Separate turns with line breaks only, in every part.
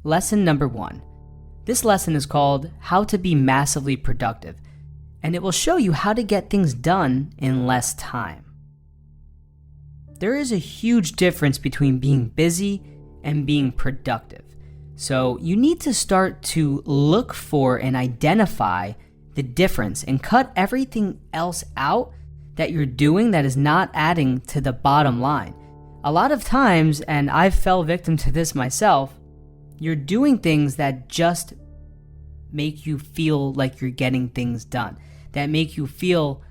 Lesson number 1. This lesson is called How to Be Massively Productive, and it will show you how to get things done in less time. There is a huge difference between being busy and being productive. So you need to start to look for and identify the difference and cut everything else out that you're doing that is not adding to the bottom line. A lot of times, and I've fell victim to this myself, you're doing things that just make you feel like you're getting things done, that make you feel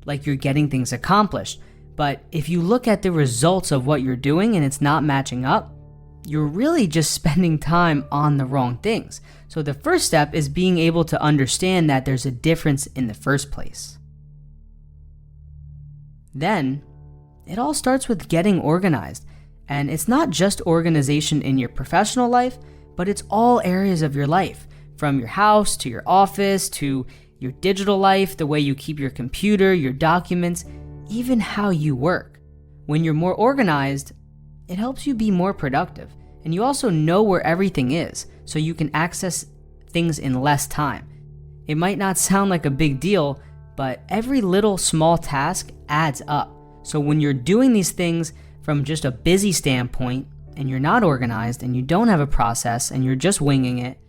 like you're getting things accomplished. But if you look at the results of what you're doing and it's not matching up, you're really just spending time on the wrong things. So the first step is being able to understand that there's a difference in the first place. Then, it all starts with getting organized. And it's not just organization in your professional life, but it's all areas of your life, from your house to your office to your digital life, the way you keep your computer, your documents, even how you work. When you're more organized, it helps you be more productive, and you also know where everything is, so you can access things in less time. It might not sound like a big deal, but every little small task adds up. So when you're doing these things from just a busy standpoint, and you're not organized, and you don't have a process, and you're just winging it,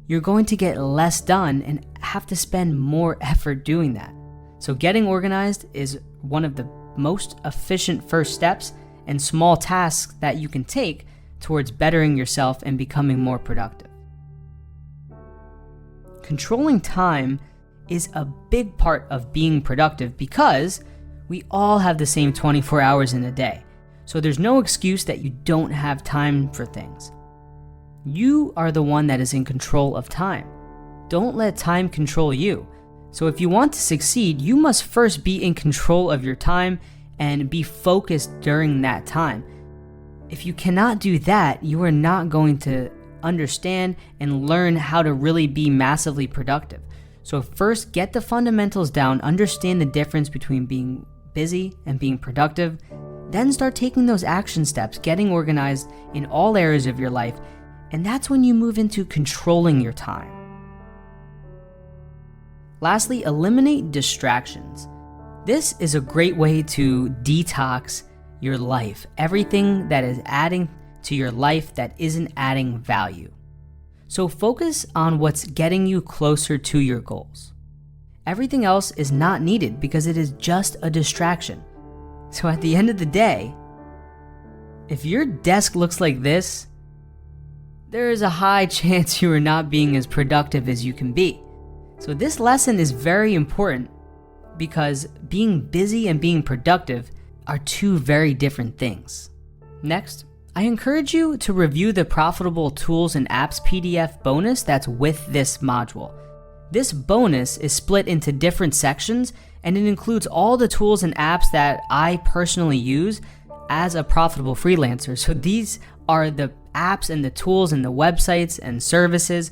you're going to get less done and have to spend more effort doing that. So getting organized is one of the most efficient first steps and small tasks that you can take towards bettering yourself and becoming more productive. Controlling time is a big part of being productive because we all have the same 24 hours in a day. So there's no excuse that you don't have time for things. You are the one that is in control of time. Don't let time control you. So if you want to succeed, you must first be in control of your time and be focused during that time. If you cannot do that, you are not going to understand and learn how to really be massively productive. So first, get the fundamentals down, understand the difference between being busy and being productive, then start taking those action steps, getting organized in all areas of your life, and that's when you move into controlling your time. Lastly, eliminate distractions. This is a great way to detox your life, everything that is adding to your life that isn't adding value. So focus on what's getting you closer to your goals. Everything else is not needed because it is just a distraction. So at the end of the day, if your desk looks like this, there is a high chance you are not being as productive as you can be. So this lesson is very important because being busy and being productive are two very different things. Next, I encourage you to review the Profitable Tools and Apps PDF bonus that's with this module. This bonus is split into different sections and it includes all the tools and apps that I personally use as a profitable freelancer. So these are the apps and the tools and the websites and services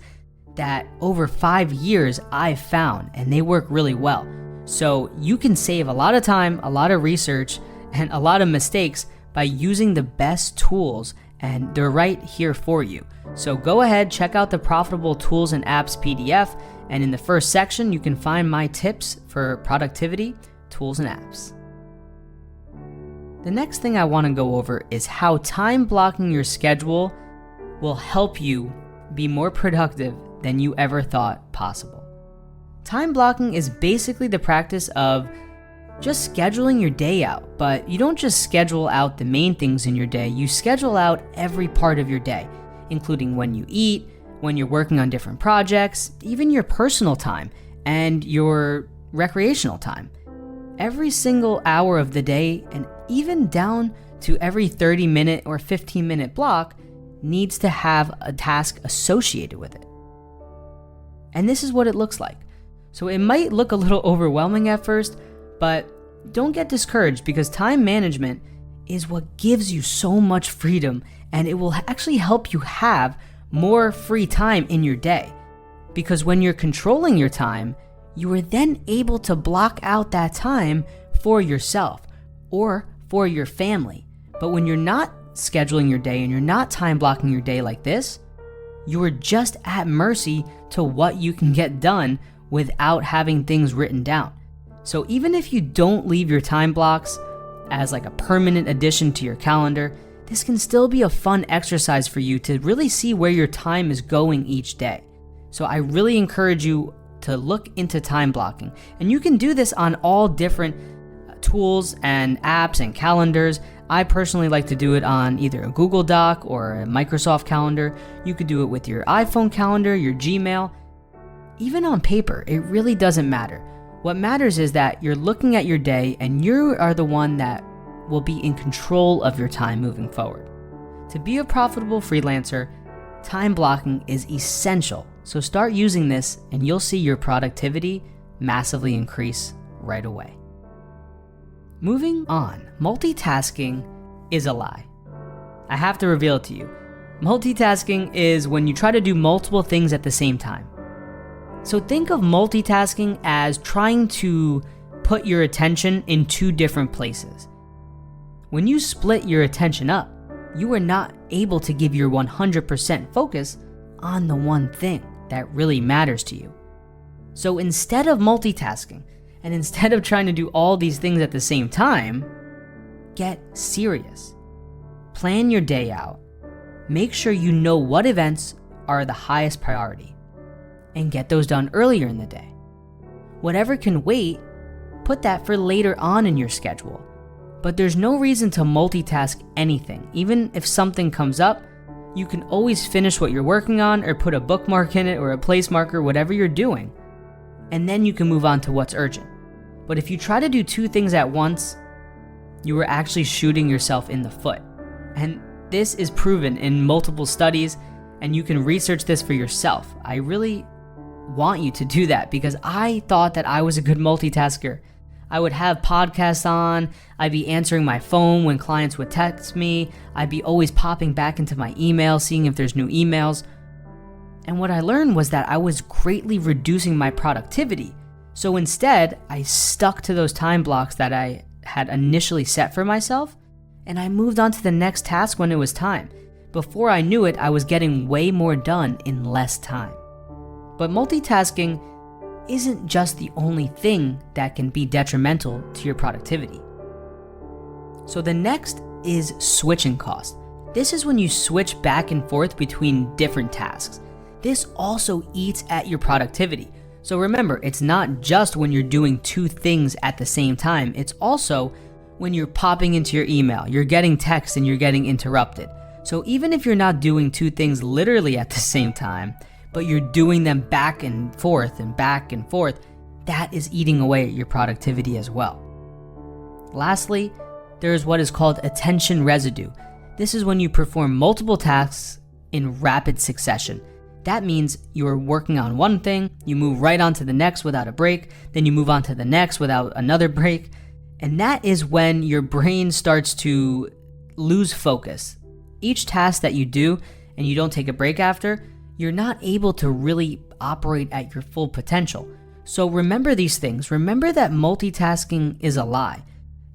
that over 5 years I've found, and they work really well. So you can save a lot of time, a lot of research, and a lot of mistakes by using the best tools, and they're right here for you. So go ahead, check out the Profitable Tools and Apps PDF, and in the first section you can find my tips for productivity, tools, and apps. The next thing I want to go over is how time blocking your schedule will help you be more productive than you ever thought possible. Time blocking is basically the practice of just scheduling your day out, but you don't just schedule out the main things in your day, you schedule out every part of your day, including when you eat, when you're working on different projects, even your personal time and your recreational time. Every single hour of the day, and even down to every 30-minute or 15-minute block, needs to have a task associated with it. And this is what it looks like. So it might look a little overwhelming at first, but don't get discouraged because time management is what gives you so much freedom, and it will actually help you have more free time in your day. Because when you're controlling your time, you are then able to block out that time for yourself or for your family. But when you're not scheduling your day and you're not time blocking your day like this, You are just at mercy to what you can get done without having things written down. So even if you don't leave your time blocks as like a permanent addition to your calendar, this can still be a fun exercise for you to really see where your time is going each day. So I really encourage you to look into time blocking. And you can do this on all different tools and apps and calendars. I personally like to do it on either a Google Doc or a Microsoft calendar. You could do it with your iPhone calendar, your Gmail, even on paper. It really doesn't matter. What matters is that you're looking at your day and you are the one that will be in control of your time moving forward. To be a profitable freelancer, time blocking is essential. So start using this and you'll see your productivity massively increase right away. Moving on, multitasking is a lie. I have to reveal it to you. Multitasking is when you try to do multiple things at the same time. So think of multitasking as trying to put your attention in two different places. When you split your attention up, you are not able to give your 100% focus on the one thing that really matters to you. So instead of multitasking, and instead of trying to do all these things at the same time, get serious. Plan your day out. Make sure you know what events are the highest priority, and get those done earlier in the day. Whatever can wait, put that for later on in your schedule. But there's no reason to multitask anything. Even if something comes up, you can always finish what you're working on or put a bookmark in it or a place marker, whatever you're doing, and then you can move on to what's urgent. But if you try to do two things at once, you are actually shooting yourself in the foot. And this is proven in multiple studies, and you can research this for yourself. I really want you to do that because I thought that I was a good multitasker. I would have podcasts on, I'd be answering my phone when clients would text me, I'd be always popping back into my email, seeing if there's new emails. And what I learned was that I was greatly reducing my productivity. So instead, I stuck to those time blocks that I had initially set for myself, and I moved on to the next task when it was time. Before I knew it, I was getting way more done in less time. But multitasking isn't just the only thing that can be detrimental to your productivity. So the next is switching costs. This is when you switch back and forth between different tasks. This also eats at your productivity. So remember, it's not just when you're doing two things at the same time, it's also when you're popping into your email, you're getting text and you're getting interrupted. So even if you're not doing two things literally at the same time, but you're doing them back and forth, that is eating away at your productivity as well. Lastly, there is what is called attention residue. This is when you perform multiple tasks in rapid succession. That means you're working on one thing, you move right on to the next without a break, then you move on to the next without another break, and that is when your brain starts to lose focus. Each task that you do and you don't take a break after, you're not able to really operate at your full potential. So remember these things. Remember that multitasking is a lie.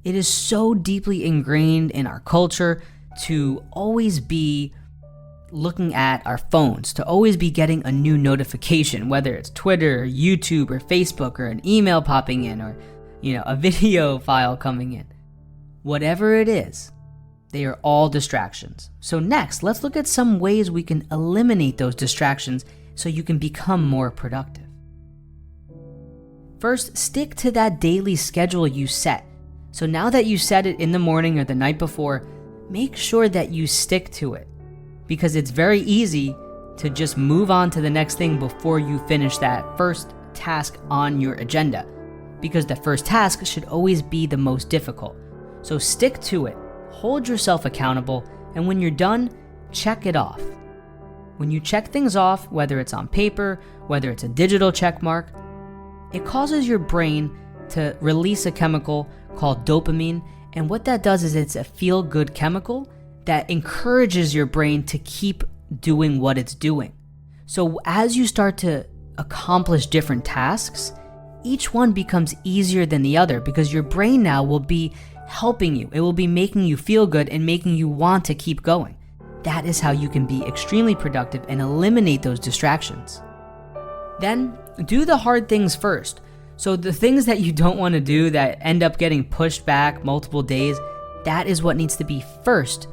It is so deeply ingrained in our culture to always be looking at our phones, to always be getting a new notification, whether it's Twitter, or YouTube, or Facebook, or an email popping in, or a video file coming in. Whatever it is, they are all distractions. So next, let's look at some ways we can eliminate those distractions so you can become more productive. First, stick to that daily schedule you set. So now that you set it in the morning or the night before, make sure that you stick to it, because it's very easy to just move on to the next thing before you finish that first task on your agenda, because the first task should always be the most difficult. So stick to it. Hold yourself accountable, and when you're done, check it off. When you check things off, whether it's on paper, whether it's a digital check mark, it causes your brain to release a chemical called dopamine, and what that does is it's a feel-good chemical that encourages your brain to keep doing what it's doing. So as you start to accomplish different tasks, each one becomes easier than the other because your brain now will be helping you. It will be making you feel good and making you want to keep going. That is how you can be extremely productive and eliminate those distractions. Then, do the hard things first. So the things that you don't want to do that end up getting pushed back multiple days, that is what needs to be first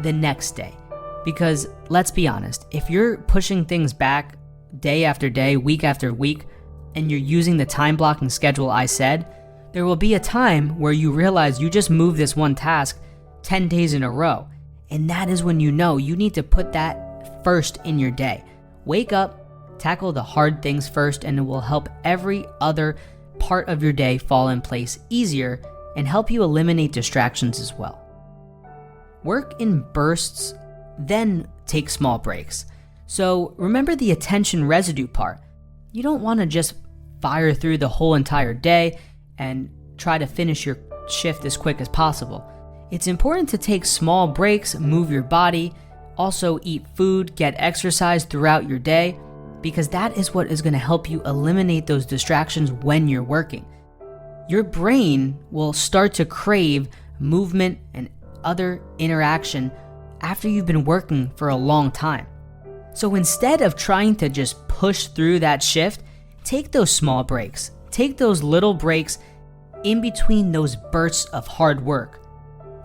the next day. Because let's be honest, if you're pushing things back day after day, week after week, and you're using the time blocking schedule I said, there will be a time where you realize you just moved this one task 10 days in a row. And that is when you know you need to put that first in your day. Wake up, tackle the hard things first, and it will help every other part of your day fall in place easier and help you eliminate distractions as well. Work in bursts, then take small breaks. So remember the attention residue part. You don't want to just fire through the whole entire day and try to finish your shift as quick as possible. It's important to take small breaks, move your body, also eat food, get exercise throughout your day, because that is what is going to help you eliminate those distractions when you're working. Your brain will start to crave movement and other interaction after you've been working for a long time. So instead of trying to just push through that shift, take those small breaks. Take those little breaks in between those bursts of hard work.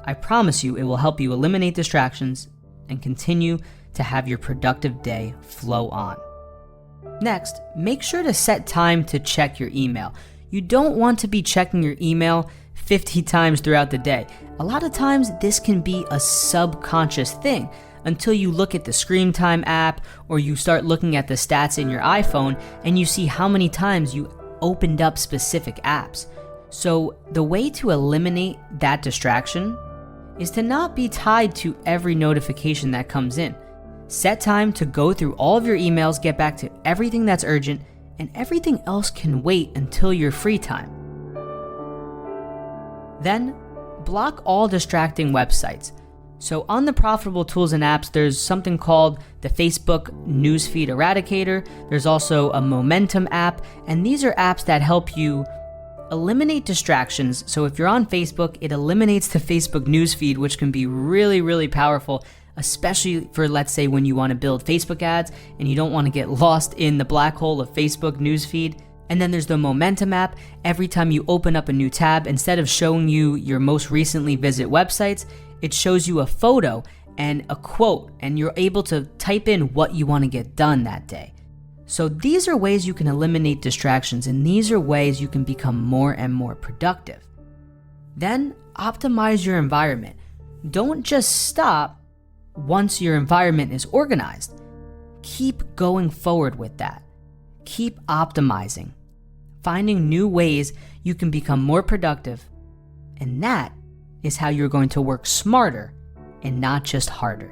I promise you it will help you eliminate distractions and continue to have your productive day flow on. Next, make sure to set time to check your email. You don't want to be checking your email 50 times throughout the day. A lot of times this can be a subconscious thing until you look at the screen time app or you start looking at the stats in your iPhone and you see how many times you opened up specific apps. So the way to eliminate that distraction is to not be tied to every notification that comes in. Set time to go through all of your emails, get back to everything that's urgent, and everything else can wait until your free time. Then, block all distracting websites. So on the Profitable Tools and Apps, there's something called the Facebook Newsfeed Eradicator. There's also a Momentum app, and these are apps that help you eliminate distractions. So if you're on Facebook, it eliminates the Facebook newsfeed, which can be really, really powerful, especially for, let's say, when you want to build Facebook ads and you don't want to get lost in the black hole of Facebook newsfeed. And then there's the Momentum app. Every time you open up a new tab, instead of showing you your most recently visited websites, it shows you a photo and a quote, and you're able to type in what you want to get done that day. So these are ways you can eliminate distractions, and these are ways you can become more and more productive. Then optimize your environment. Don't just stop once your environment is organized. Keep going forward with that. Keep optimizing, finding new ways you can become more productive, and that is how you're going to work smarter and not just harder.